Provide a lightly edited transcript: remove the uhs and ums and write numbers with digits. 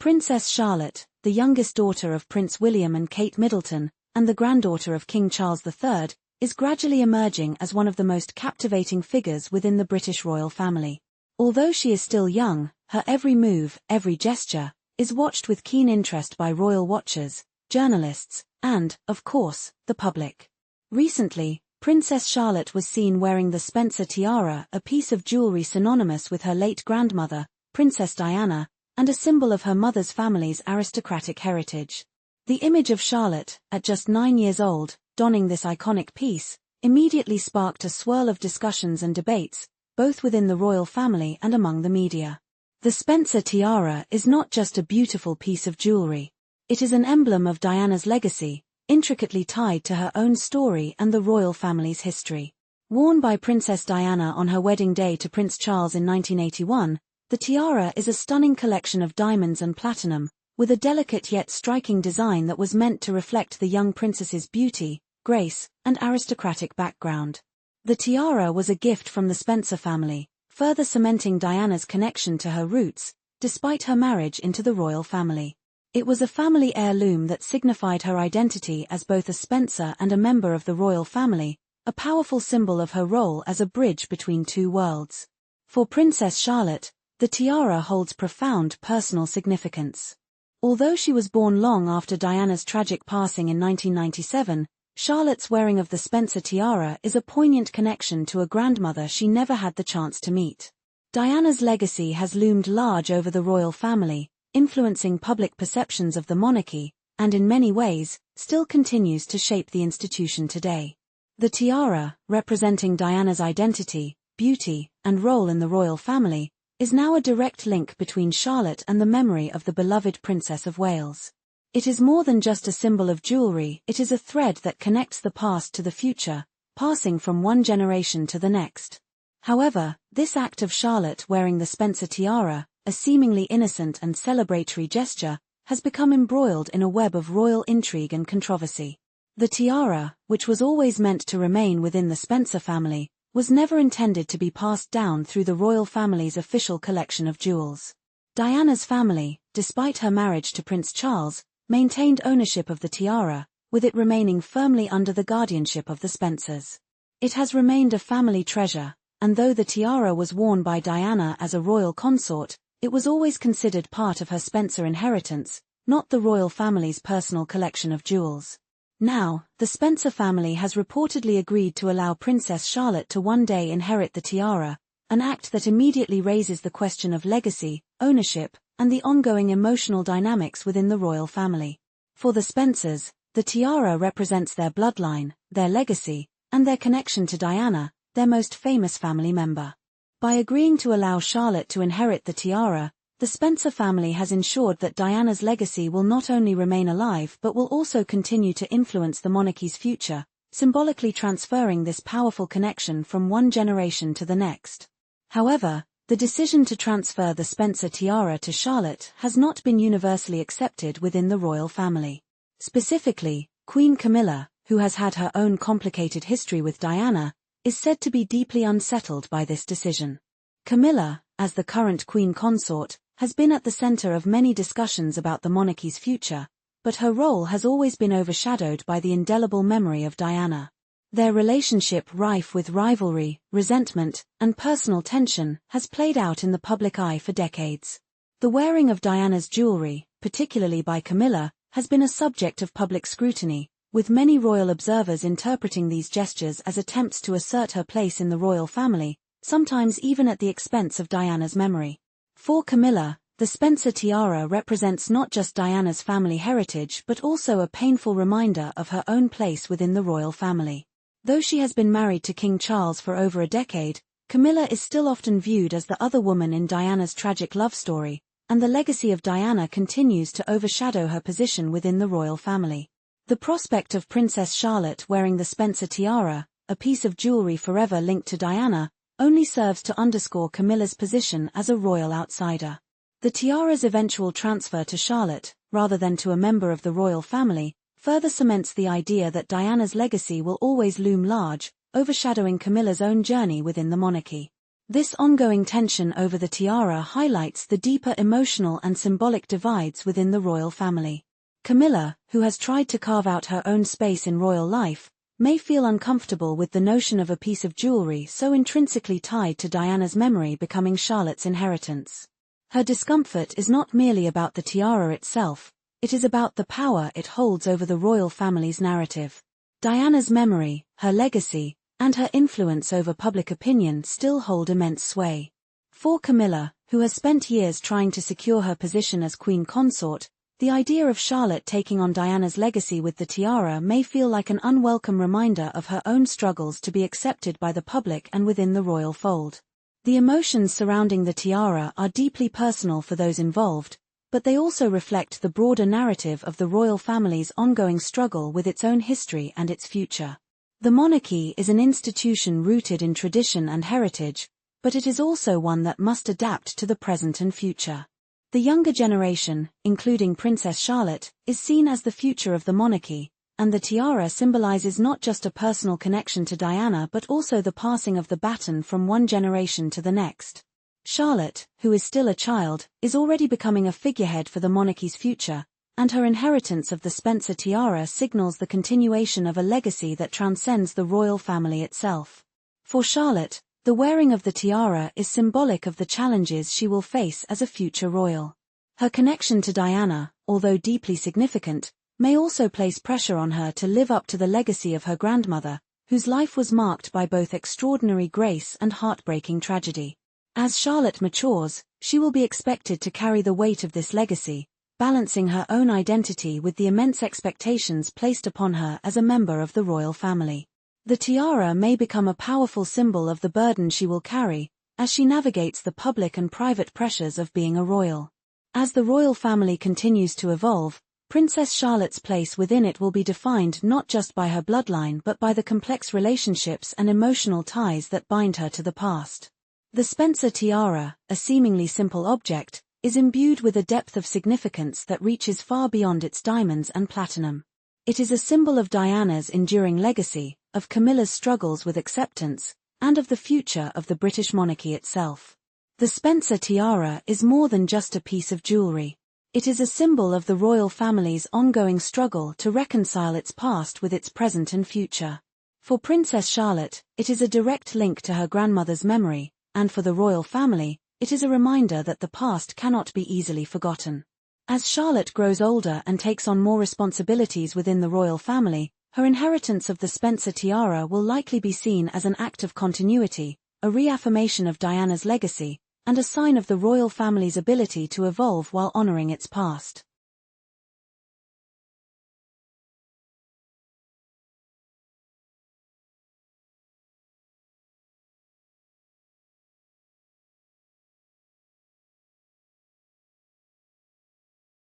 Princess Charlotte, the youngest daughter of Prince William and Kate Middleton, and the granddaughter of King Charles III, is gradually emerging as one of the most captivating figures within the British royal family. Although she is still young, her every move, every gesture, is watched with keen interest by royal watchers, journalists, and, of course, the public. Recently, Princess Charlotte was seen wearing the Spencer Tiara, a piece of jewelry synonymous with her late grandmother, Princess Diana, and a symbol of her mother's family's aristocratic heritage. The image of Charlotte, at just 9 years old, donning this iconic piece, immediately sparked a swirl of discussions and debates, both within the royal family and among the media. The Spencer Tiara is not just a beautiful piece of jewelry. It is an emblem of Diana's legacy, intricately tied to her own story and the royal family's history. Worn by Princess Diana on her wedding day to Prince Charles in 1981, the tiara is a stunning collection of diamonds and platinum, with a delicate yet striking design that was meant to reflect the young princess's beauty, grace, and aristocratic background. The tiara was a gift from the Spencer family, further cementing Diana's connection to her roots, despite her marriage into the royal family. It was a family heirloom that signified her identity as both a Spencer and a member of the royal family, a powerful symbol of her role as a bridge between two worlds. For Princess Charlotte, the tiara holds profound personal significance. Although she was born long after Diana's tragic passing in 1997, Charlotte's wearing of the Spencer Tiara is a poignant connection to a grandmother she never had the chance to meet. Diana's legacy has loomed large over the royal family, influencing public perceptions of the monarchy, and in many ways, still continues to shape the institution today. The tiara, representing Diana's identity, beauty, and role in the royal family, is now a direct link between Charlotte and the memory of the beloved Princess of Wales. It is more than just a symbol of jewelry, it is a thread that connects the past to the future, passing from one generation to the next. However, this act of Charlotte wearing the Spencer Tiara, a seemingly innocent and celebratory gesture, has become embroiled in a web of royal intrigue and controversy. The tiara, which was always meant to remain within the Spencer family, was never intended to be passed down through the royal family's official collection of jewels. Diana's family, despite her marriage to Prince Charles, maintained ownership of the tiara, with it remaining firmly under the guardianship of the Spencers. It has remained a family treasure, and though the tiara was worn by Diana as a royal consort, it was always considered part of her Spencer inheritance, not the royal family's personal collection of jewels. Now, the Spencer family has reportedly agreed to allow Princess Charlotte to one day inherit the tiara, an act that immediately raises the question of legacy, ownership, and the ongoing emotional dynamics within the royal family. For the Spencers, the tiara represents their bloodline, their legacy, and their connection to Diana, their most famous family member. By agreeing to allow Charlotte to inherit the tiara, the Spencer family has ensured that Diana's legacy will not only remain alive but will also continue to influence the monarchy's future, symbolically transferring this powerful connection from one generation to the next. However, the decision to transfer the Spencer tiara to Charlotte has not been universally accepted within the royal family. Specifically, Queen Camilla, who has had her own complicated history with Diana, is said to be deeply unsettled by this decision. Camilla, as the current queen consort, has been at the center of many discussions about the monarchy's future, but her role has always been overshadowed by the indelible memory of Diana. Their relationship, rife with rivalry, resentment, and personal tension, has played out in the public eye for decades. The wearing of Diana's jewelry, particularly by Camilla, has been a subject of public scrutiny, with many royal observers interpreting these gestures as attempts to assert her place in the royal family, sometimes even at the expense of Diana's memory. For Camilla, the Spencer tiara represents not just Diana's family heritage but also a painful reminder of her own place within the royal family. Though she has been married to King Charles for over a decade, Camilla is still often viewed as the other woman in Diana's tragic love story, and the legacy of Diana continues to overshadow her position within the royal family. The prospect of Princess Charlotte wearing the Spencer tiara, a piece of jewelry forever linked to Diana, only serves to underscore Camilla's position as a royal outsider. The tiara's eventual transfer to Charlotte, rather than to a member of the royal family, further cements the idea that Diana's legacy will always loom large, overshadowing Camilla's own journey within the monarchy. This ongoing tension over the tiara highlights the deeper emotional and symbolic divides within the royal family. Camilla, who has tried to carve out her own space in royal life, may feel uncomfortable with the notion of a piece of jewelry so intrinsically tied to Diana's memory becoming Charlotte's inheritance. Her discomfort is not merely about the tiara itself, it is about the power it holds over the royal family's narrative. Diana's memory, her legacy, and her influence over public opinion still hold immense sway. For Camilla, who has spent years trying to secure her position as queen consort, the idea of Charlotte taking on Diana's legacy with the tiara may feel like an unwelcome reminder of her own struggles to be accepted by the public and within the royal fold. The emotions surrounding the tiara are deeply personal for those involved, but they also reflect the broader narrative of the royal family's ongoing struggle with its own history and its future. The monarchy is an institution rooted in tradition and heritage, but it is also one that must adapt to the present and future. The younger generation, including Princess Charlotte, is seen as the future of the monarchy, and the tiara symbolizes not just a personal connection to Diana but also the passing of the baton from one generation to the next. Charlotte, who is still a child, is already becoming a figurehead for the monarchy's future, and her inheritance of the Spencer Tiara signals the continuation of a legacy that transcends the royal family itself. For Charlotte, the wearing of the tiara is symbolic of the challenges she will face as a future royal. Her connection to Diana, although deeply significant, may also place pressure on her to live up to the legacy of her grandmother, whose life was marked by both extraordinary grace and heartbreaking tragedy. As Charlotte matures, she will be expected to carry the weight of this legacy, balancing her own identity with the immense expectations placed upon her as a member of the royal family. The tiara may become a powerful symbol of the burden she will carry, as she navigates the public and private pressures of being a royal. As the royal family continues to evolve, Princess Charlotte's place within it will be defined not just by her bloodline but by the complex relationships and emotional ties that bind her to the past. The Spencer Tiara, a seemingly simple object, is imbued with a depth of significance that reaches far beyond its diamonds and platinum. It is a symbol of Diana's enduring legacy, of Camilla's struggles with acceptance, and of the future of the British monarchy itself. The Spencer Tiara is more than just a piece of jewelry. It is a symbol of the royal family's ongoing struggle to reconcile its past with its present and future. For Princess Charlotte, it is a direct link to her grandmother's memory, and for the royal family, it is a reminder that the past cannot be easily forgotten. As Charlotte grows older and takes on more responsibilities within the royal family, her inheritance of the Spencer Tiara will likely be seen as an act of continuity, a reaffirmation of Diana's legacy, and a sign of the royal family's ability to evolve while honoring its past.